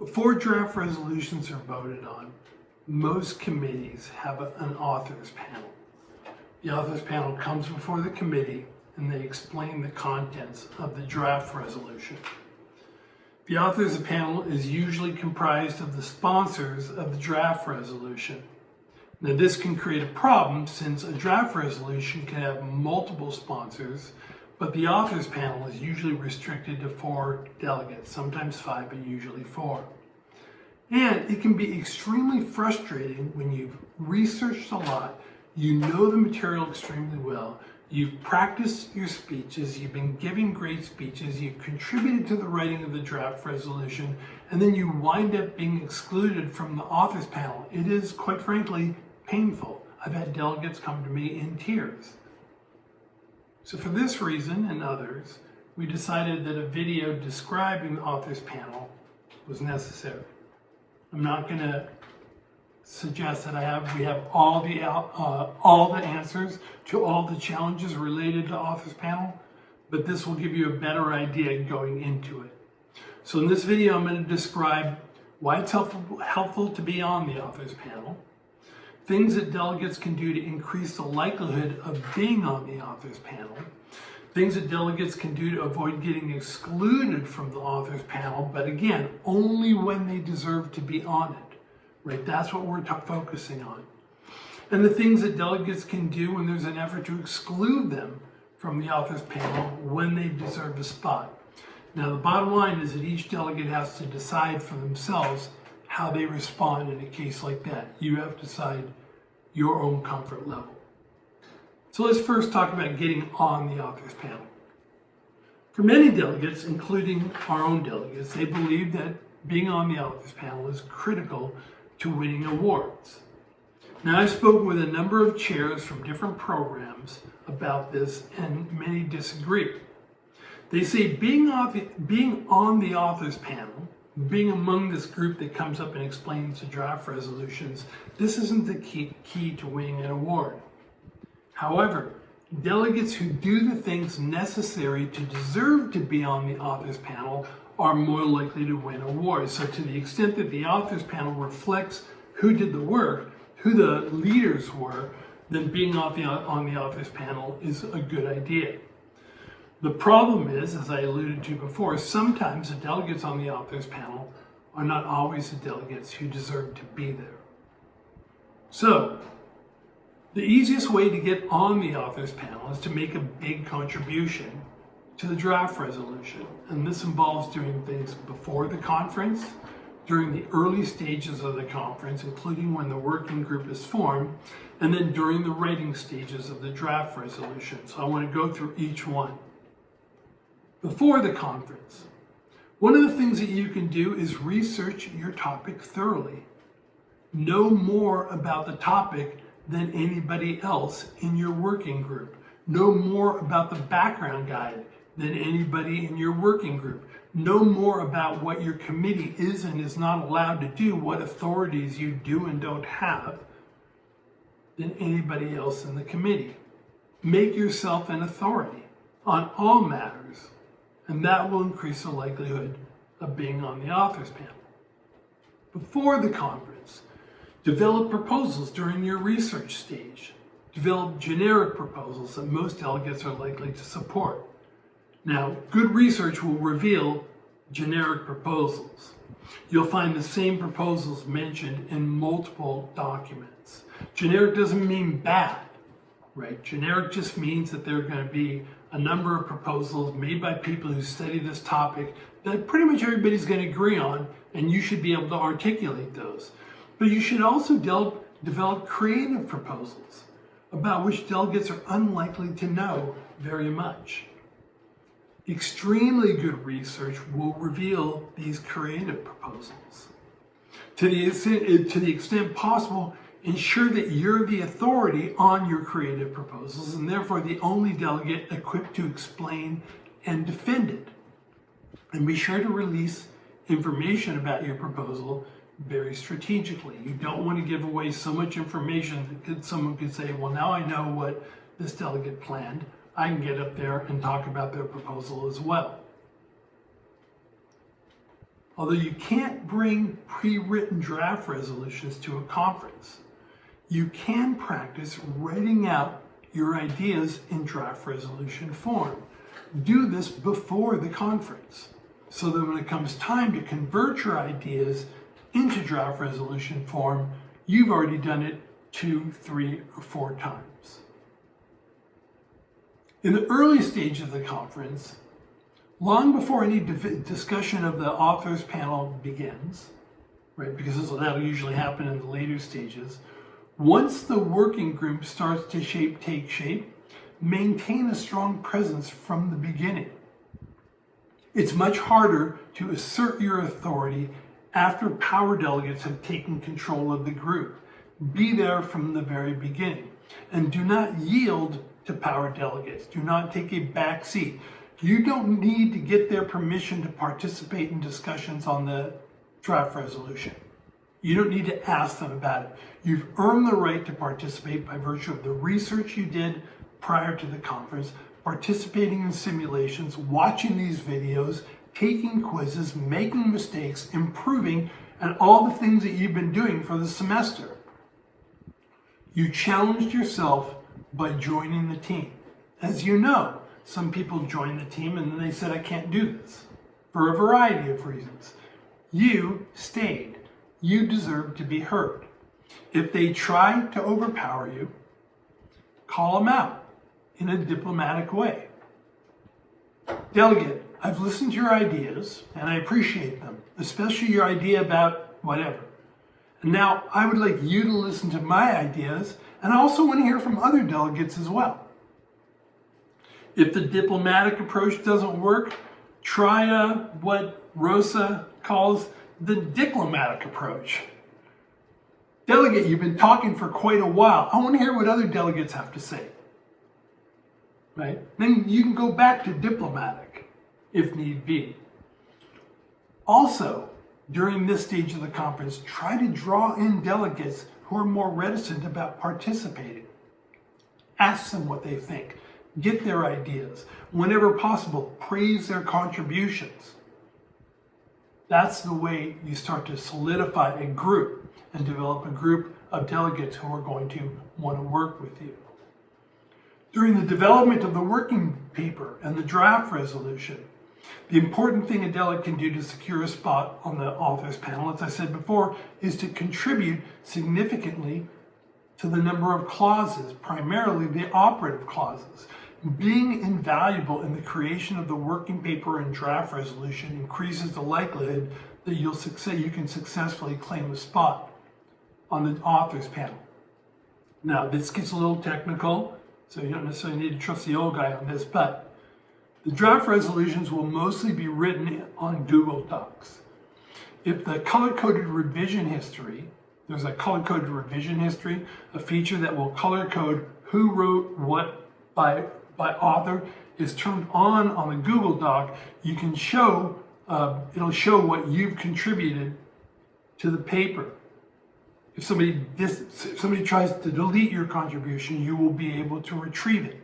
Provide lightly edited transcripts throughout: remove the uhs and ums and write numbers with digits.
Before draft resolutions are voted on, most committees have an authors panel. The authors panel comes before the committee and they explain the contents of the draft resolution. The authors panel is usually comprised of the sponsors of the draft resolution. Now this can create a problem since a draft resolution can have multiple sponsors, but the authors panel is usually restricted to 4 delegates, sometimes 5, but usually 4. And it can be extremely frustrating when you've researched a lot, you know the material extremely well, you've practiced your speeches, you've been giving great speeches, you've contributed to the writing of the draft resolution, and then you wind up being excluded from the authors panel. It is, quite frankly, painful. I've had delegates come to me in tears. So for this reason and others, we decided that a video describing the authors panel was necessary. I'm not going to suggest that we have all the answers to all the challenges related to authors panel, but this will give you a better idea going into it. So in this video, I'm going to describe why it's helpful to be on the authors panel, things that delegates can do to increase the likelihood of being on the authors panel, things that delegates can do to avoid getting excluded from the authors panel, but again, only when they deserve to be on it, right? That's what we're focusing on. And the things that delegates can do when there's an effort to exclude them from the authors panel when they deserve a spot. Now, the bottom line is that each delegate has to decide for themselves how they respond in a case like that. You have to decide your own comfort level. So let's first talk about getting on the authors panel. For many delegates, including our own delegates, they believe that being on the authors panel is critical to winning awards. Now, I've spoken with a number of chairs from different programs about this, and many disagree. They say being on the authors panel, being among this group that comes up and explains the draft resolutions, this isn't the key to winning an award. However, delegates who do the things necessary to deserve to be on the authors panel are more likely to win awards. So to the extent that the authors panel reflects who did the work, who the leaders were, then being on the authors panel is a good idea. The problem is, as I alluded to before, sometimes the delegates on the authors panel are not always the delegates who deserve to be there. So, the easiest way to get on the authors panel is to make a big contribution to the draft resolution. And this involves doing things before the conference, during the early stages of the conference, including when the working group is formed, and then during the writing stages of the draft resolution. So I want to go through each one. Before the conference, one of the things that you can do is research your topic thoroughly. Know more about the topic than anybody else in your working group. Know more about the background guide than anybody in your working group. Know more about what your committee is and is not allowed to do, what authorities you do and don't have, than anybody else in the committee. Make yourself an authority on all matters, and that will increase the likelihood of being on the authors panel. Before the conference, develop proposals during your research stage. Develop generic proposals that most delegates are likely to support. Now, good research will reveal generic proposals. You'll find the same proposals mentioned in multiple documents. Generic doesn't mean bad, right? Generic just means that there are going to be a number of proposals made by people who study this topic that pretty much everybody's going to agree on, and you should be able to articulate those. But you should also develop creative proposals about which delegates are unlikely to know very much. Extremely good research will reveal these creative proposals. To the extent possible, ensure that you're the authority on your creative proposals and therefore the only delegate equipped to explain and defend it. And be sure to release information about your proposal very strategically. You don't want to give away so much information that someone could say, well, now I know what this delegate planned. I can get up there and talk about their proposal as well. Although you can't bring pre-written draft resolutions to a conference, you can practice writing out your ideas in draft resolution form. Do this before the conference, so that when it comes time to convert your ideas into draft resolution form, you've already done it 2, 3, or 4 times. In the early stage of the conference, long before any discussion of the authors panel begins, right, because that'll usually happen in the later stages, once the working group starts to take shape, maintain a strong presence from the beginning. It's much harder to assert your authority after power delegates have taken control of the group. Be there from the very beginning, and do not yield to power delegates. Do not take a back seat. You don't need to get their permission to participate in discussions on the draft resolution. You don't need to ask them about it. You've earned the right to participate by virtue of the research you did prior to the conference, participating in simulations, watching these videos, taking quizzes, making mistakes, improving, and all the things that you've been doing for the semester. You challenged yourself by joining the team. As you know, some people join the team and then they said, I can't do this, for a variety of reasons. You stayed. You deserve to be heard. If they try to overpower you, call them out in a diplomatic way. Delegate, I've listened to your ideas and I appreciate them, especially your idea about whatever. And now I would like you to listen to my ideas, and I also want to hear from other delegates as well. If the diplomatic approach doesn't work, try what Rosa calls the Dick-lomatic Approach. Delegate, you've been talking for quite a while. I want to hear what other delegates have to say. Right? Then you can go back to diplomatic if need be. Also, during this stage of the conference, try to draw in delegates who are more reticent about participating. Ask them what they think. Get their ideas. Whenever possible, praise their contributions. That's the way you start to solidify a group and develop a group of delegates who are going to want to work with you. During the development of the working paper and the draft resolution, the important thing a delegate can do to secure a spot on the authors panel, as I said before, is to contribute significantly to the number of clauses, primarily the operative clauses. Being invaluable in the creation of the working paper and draft resolution increases the likelihood that you can successfully claim a spot on the authors panel. Now, this gets a little technical, so you don't necessarily need to trust the old guy on this, but the draft resolutions will mostly be written on Google Docs. If the color-coded revision history, there's a color-coded revision history, a feature that will color-code who wrote what by author, is turned on the Google Doc, you can show, it'll show what you've contributed to the paper. If somebody tries to delete your contribution, you will be able to retrieve it.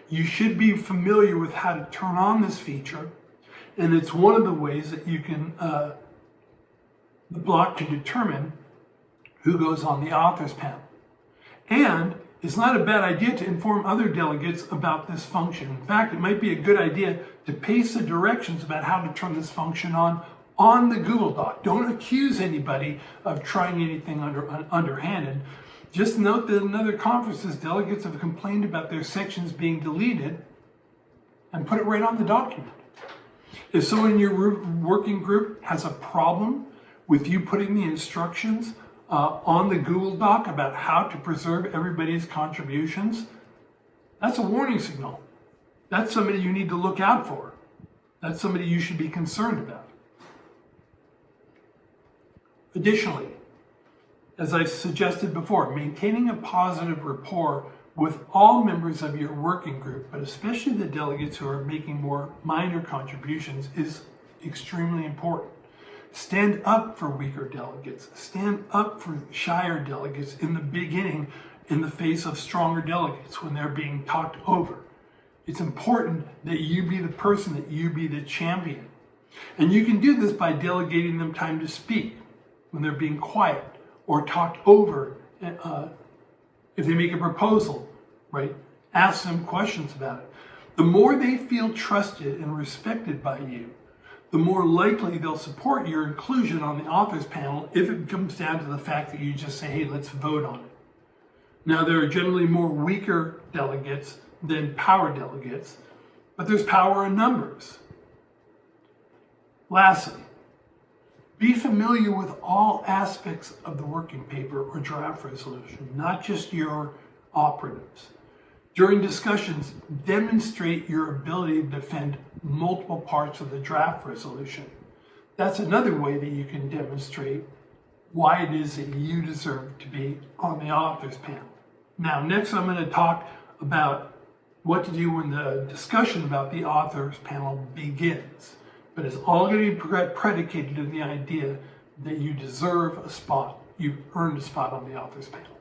You should be familiar with how to turn on this feature, and it's one of the ways that you can, the block can determine who goes on the authors panel. And it's not a bad idea to inform other delegates about this function. In fact, it might be a good idea to paste the directions about how to turn this function on the Google Doc. Don't accuse anybody of trying anything underhanded. Just note that in other conferences, delegates have complained about their sections being deleted and put it right on the document. If someone in your working group has a problem with you putting the instructions on the Google Doc about how to preserve everybody's contributions, that's a warning signal. That's somebody you need to look out for. That's somebody you should be concerned about. Additionally, as I suggested before, maintaining a positive rapport with all members of your working group, but especially the delegates who are making more minor contributions, is extremely important. Stand up for weaker delegates. Stand up for shyer delegates in the beginning in the face of stronger delegates when they're being talked over. It's important that you be the person, that you be the champion. And you can do this by delegating them time to speak when they're being quiet, or talked over if they make a proposal, right? Ask them questions about it. The more they feel trusted and respected by you, the more likely they'll support your inclusion on the authors panel if it comes down to the fact that you just say, hey, let's vote on it. Now, there are generally more weaker delegates than power delegates, but there's power in numbers. Lastly, be familiar with all aspects of the working paper or draft resolution, not just your operatives. During discussions, demonstrate your ability to defend multiple parts of the draft resolution. That's another way that you can demonstrate why it is that you deserve to be on the authors panel. Now, next I'm going to talk about what to do when the discussion about the authors panel begins. But it's all going to be predicated on the idea that you deserve a spot. You've earned a spot on the authors panel.